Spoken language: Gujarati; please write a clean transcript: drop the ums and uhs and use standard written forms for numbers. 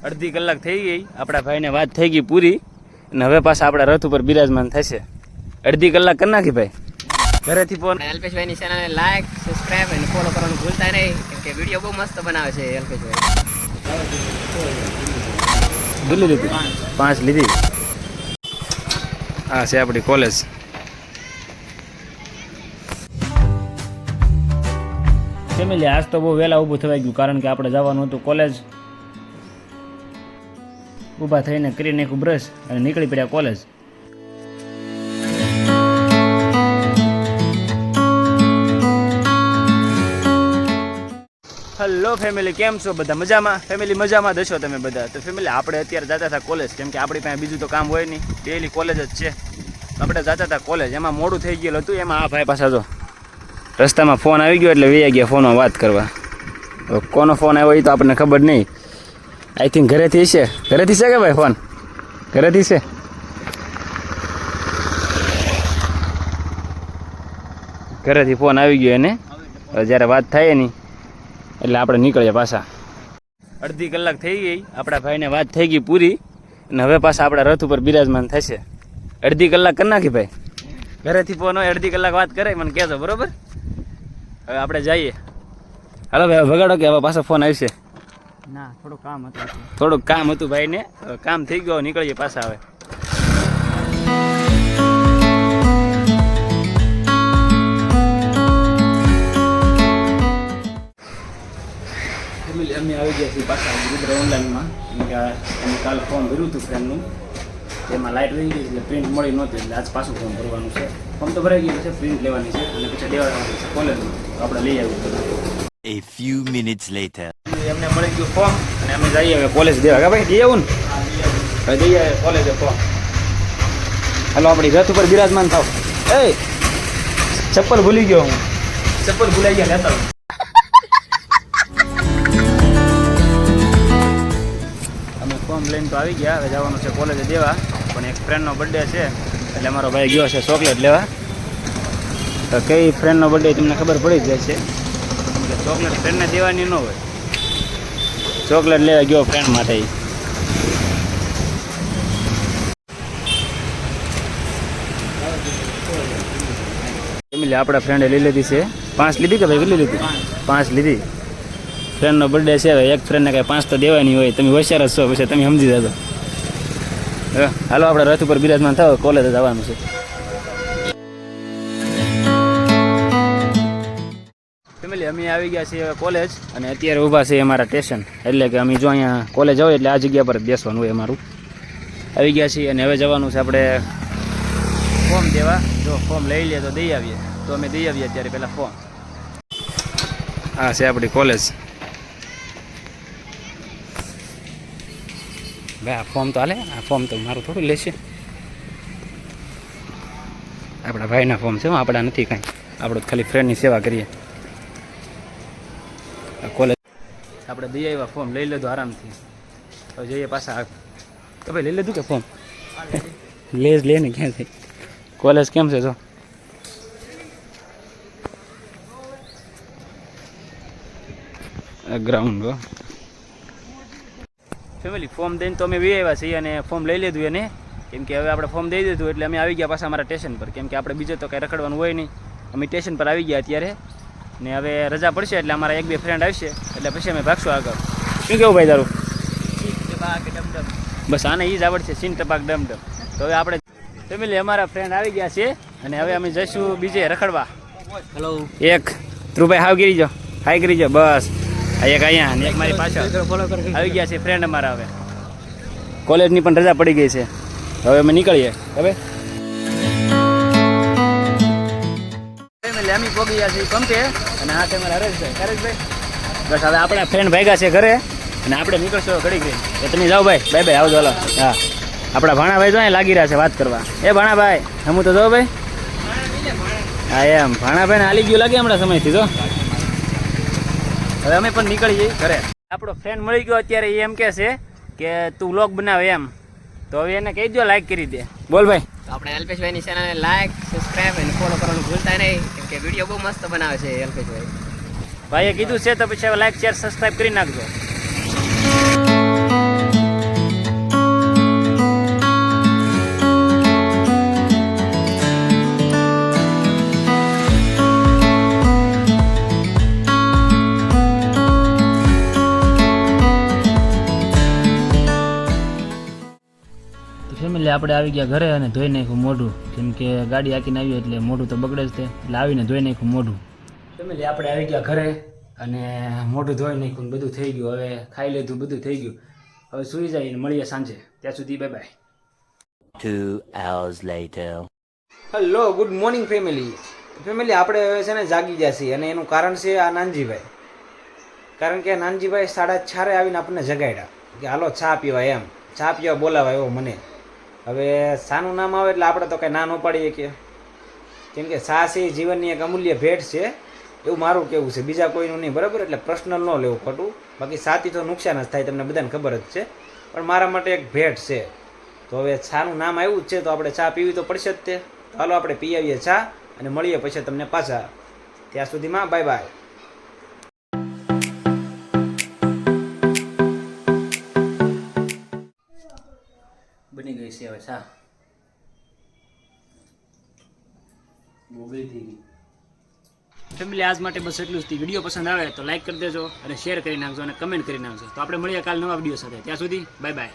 અડધી કલાક થઈ ગઈ, આપણા ભાઈને વાત થઈ ગઈ પૂરી, અને હવે પાછા આપણા રથ ઉપર બિરાજમાન થશે. અડધી કલાક કરી નાખી ભાઈ. ઘરેથી ફોન. અલ્પેશભાઈની ચેનલને લાઈક, સબસ્ક્રાઇબ અને ફોલો કરવાનું ભૂલતા નહીં, કેમ કે વિડીયો બહુ મસ્ત બનાવે છે અલ્પેશભાઈ. કેટલી લીધી? 5 લીધી. આ છે આપણી કોલેજ. ફેમિલી આજ તો બહુ વહેલા ઊભું થવાઈ ગયું, કારણ કે આપણે જવાનું હતું કોલેજ. ઊભા થઈને કરી નાખ્યું બ્રશ અને નીકળી પડ્યા કોલેજ. હેલો ફેમિલી, કેમ છો બધા? મજામાં? ફેમિલી મજામાં દશો તમે બધા? તો ફેમિલી આપણે અત્યારે જતા હતા કોલેજ, કેમ કે આપણી પાસે બીજું તો કામ હોય નહીં, ડેલી કોલેજ જ છે. આપણે જતા હતા કોલેજ, એમાં મોડું થઈ ગયેલું હતું. એમાં આ ભાઈ પાછા જો રસ્તામાં ફોન આવી ગયો એટલે વૈયા ગયા ફોનમાં વાત કરવા. કોનો ફોન આવ્યો એ તો આપણને ખબર નહીં. આઈ થિંક ઘરેથી છે. ઘરેથી છે કે ભાઈ ફોન? ઘરેથી છે. ઘરેથી ફોન આવી ગયો એને. જ્યારે વાત થાય નહીં એટલે આપણે નીકળીએ પાછા. અડધી કલાક થઈ ગઈ, આપણા ભાઈને વાત થઈ ગઈ પૂરી, અને હવે પાછા આપણા રથ ઉપર બિરાજમાન થશે. અડધી કલાક કરી નાખી ભાઈ. ઘરેથી ફોન હોય, અડધી કલાક વાત કરે મને કહેજો, બરોબર? હવે આપણે જઈએ. હાલો ભાઈ, વગાડો કે હવે પાછો ફોન આવશે? ના, થોડુંક કામ હતું ભાઈને, કામ થઈ ગયો, નીકળીએ પાછા હવે. અમે આવી ગયા છીએ પાછા રુદ્ર ઓનલાઈનમાં, કેમ કે અમે કાલે ફોર્મ ભર્યું હતું ફ્રેન્ડનું, એમાં લાઇટ રહી ગઈ એટલે પ્રિન્ટ મળી નહોતી, એટલે આજ પાછું ફોર્મ ભરવાનું છે. ફોર્મ તો ભરાઈ ગયું છે, પ્રિન્ટ લેવાની છે અને પછી દેવાનું છે કોલેજમાં, આપણે લઈ આવ્યું. A few minutes later. એમને મળી ગયું ફોર્મ અને અમે જઈએ હવે કોલેજ દેવા. કા ભાઈ, દઈ આવું ને? હવે દઈ આવે કોલેજે ફોર્મ. હાલો આપણી રથ ઉપર બિરાજમાન થાવ. એ ચપ્પલ ભૂલી ગયો હું, ચપ્પલ ભૂલાઈ ગયા લેતા. અમે ફોર્મ લઈને તો આવી ગયા, હવે જવાનું છે કોલેજે દેવા. પણ એક ફ્રેન્ડનો બર્થડે છે એટલે અમારો ભાઈ ગયો છે ચોકલેટ લેવા. તો કઈ ફ્રેન્ડનો બર્થડે તમને ખબર પડી જ જાય છે, કે ચોકલેટ ફ્રેન્ડને દેવાની ન હોય. ચોકલેટ લેવા ગયો ફ્રેન્ડ માટે. ફેમિલી આપણા ફ્રેન્ડે લઈ લીધી છે 5 લીધી કે ભાઈ? કેટલી લીધી? 5 લીધી. ફ્રેન્ડનો બર્થડે છે, હવે એક ફ્રેન્ડને કાંઈ 5 તો દેવાની હોય. તમે હોશિયાર જ છો, પછી તમે સમજી જજો. હાલો આપણે રથ ઉપર બિરાજમાન થાવ, કોલેજ જવાનું છે. ફેમિલી અમે આવી ગયા છીએ કોલેજ, અને અત્યારે ઊભા છે અમારા સ્ટેશન. એટલે કે અમે જો અહીંયા કોલેજ હોય એટલે આ જગ્યા પર જ બેસવાનું હોય અમારું. આવી ગયા છીએ અને હવે જવાનું છે આપણે ફોર્મ દેવા. જો ફોર્મ લઈ લે તો દઈ આવીએ, તો અમે દઈ આવીએ અત્યારે પહેલાં ફોર્મ. આ છે આપણી કોલેજ. ભાઈ આ ફોર્મ તો હાલે, આ ફોર્મ તો મારું થોડું લેશે. આપણા ભાઈના ફોર્મ છે, આપણા નથી કાંઈ. આપણું ખાલી ફ્રેન્ડની સેવા કરીએ. કોલેજ આપણે દઈ આવ્યા ફોર્મ, લઈ લીધું આરામથી. હવે જઈએ પાછા. તો ભાઈ લઈ લીધું કે ફોર્મ? લે ને ક્યાં થઈ? કોલેજ કેમ છે જો? ગ્રાઉન્ડ ફેમિલી ફોર્મ દઈને તો અમે વી આવ્યા છીએ અને ફોર્મ લઈ લીધું એને, કેમ કે હવે આપણે ફોર્મ દઈ દીધું એટલે અમે આવી ગયા પાછા અમારા સ્ટેશન પર. કેમ કે આપણે બીજે તો કાંઈ રખડવાનું હોય નહીં, અમે સ્ટેશન પર આવી ગયા અત્યારે. ને હવે રજા પડશે એટલે અમારા 1-2 ફ્રેન્ડ આવશે એટલે પછી અમે ભાગશું આગળ. શું કેવું ભાઈ તારું? બસ આને એ જ આવડશે, સીન ટપાક ડમડમ. તો હવે આપણે ફેમિલી અમારા ફ્રેન્ડ આવી ગયા છે અને હવે અમે જઈશું બીજે રખડવા. હેલો. એક ધ્રુવભાઈ હાવ કરી જાઓ, હાઈ કરી જાઓ. બસ એક અહીંયા ને એક મારી પાછળ આવી ગયા છે ફ્રેન્ડ અમારા. હવે કોલેજની પણ રજા પડી ગઈ છે, હવે અમે નીકળીએ. હવે ફેમિલી અમે પહોંચી ગયા છીએ પંપે, અને આ છે અમારા હરેશભાઈ. બસ હવે આપણા ફ્રેન્ડ ભાગ્યા છે ઘરે અને આપણે નીકળશો ઘડી ઘડી. તો તમે જાઓ ભાઈ, બાય બાય, આવજો. હાલો. હા, આપણા ભાણાભાઈ તો અહીં લાગી રહ્યા છે વાત કરવા. એ ભાણાભાઈ, હું તો જાઉં ભાઈ. હા એમ, ભાણાભાઈને હાલી ગયું લાગે હમણાં સમયથી. તો હવે અમે પણ નીકળી જઈએ ઘરે. આપણો ફ્રેન્ડ મળી ગયો અત્યારે, એ એમ કહે છે કે તું વ્લોગ બનાવે એમ. તો હવે એને કહી દો લાઈક કરી દે. બોલ ભાઈ. તો આપણે અલ્પેશભાઈની ચેનલને લાઈક, સબસ્ક્રાઇબ અને ફોલો કરવાનું ભૂલતા નહીં, કેમ કે વિડીયો બહુ મસ્ત બનાવે છે અલ્પેશભાઈ. ભાઈએ કીધું છે તો પછી હવે લાઈક, શેર, સબસ્ક્રાઇબ કરી નાખજો. ફેમિલી આપણે આવી ગયા ઘરે અને ધોઈ નાખ્યું મોઢું, કેમ કે ગાડી હાંકીને આવ્યું એટલે મોઢું તો બગડે જ તે, એટલે આવીને ધોઈ નાખ્યું મોઢું. ફેમિલી આપણે આવી ગયા ઘરે અને મોઢું ધોઈ નાખ્યું, બધું થઈ ગયું, હવે ખાઈ લીધું, બધું થઈ ગયું. હવે સૂઈ જઈને મળીએ સાંજે, ત્યાં સુધી bye bye. 2 hours later. Hello, good morning family. આપણે હવે છે ને જાગી ગયા છીએ અને એનું કારણ છે આ નાનજીભાઈ. કારણ કે નાનજીભાઈ 6:30 આવીને આપણને જગાડ્યા કે હાલો ચા પીવા, એમ ચા પીવા બોલાવા એવો મને. હવે સાનું નામ આવે એટલે આપણે તો કાંઈ ના ન પાડીએ કે, કેમ કે ચા છે એ જીવનની એક અમૂલ્ય ભેટ છે, એવું મારું કહેવું છે, બીજા કોઈનું નહીં, બરાબર? એટલે પર્સનલ ન લેવું ખોટું, બાકી સાથી તો નુકસાન જ થાય, તમને બધાને ખબર જ છે, પણ મારા માટે એક ભેટ છે. તો હવે ચાનું નામ આવ્યું જ છે તો આપણે ચા પીવી તો પડશે જ તે. તો હાલો આપણે પી આવીએ ચા અને મળીએ પછી તમને પાછા. ત્યાં સુધીમાં બાય બાય. બની ગઈ છે હવે ચા, બોગળી થઈ ગઈ. ફેમિલી આજ માટે બસ એટલું જ. વિડીયો પસંદ આવે તો લાઈક કરી દેજો અને શેર કરી નાખજો અને કમેન્ટ કરી નાખજો. તો આપણે મળીએ કાલ નવા વિડીયો સાથે. ત્યાં સુધી બાય બાય.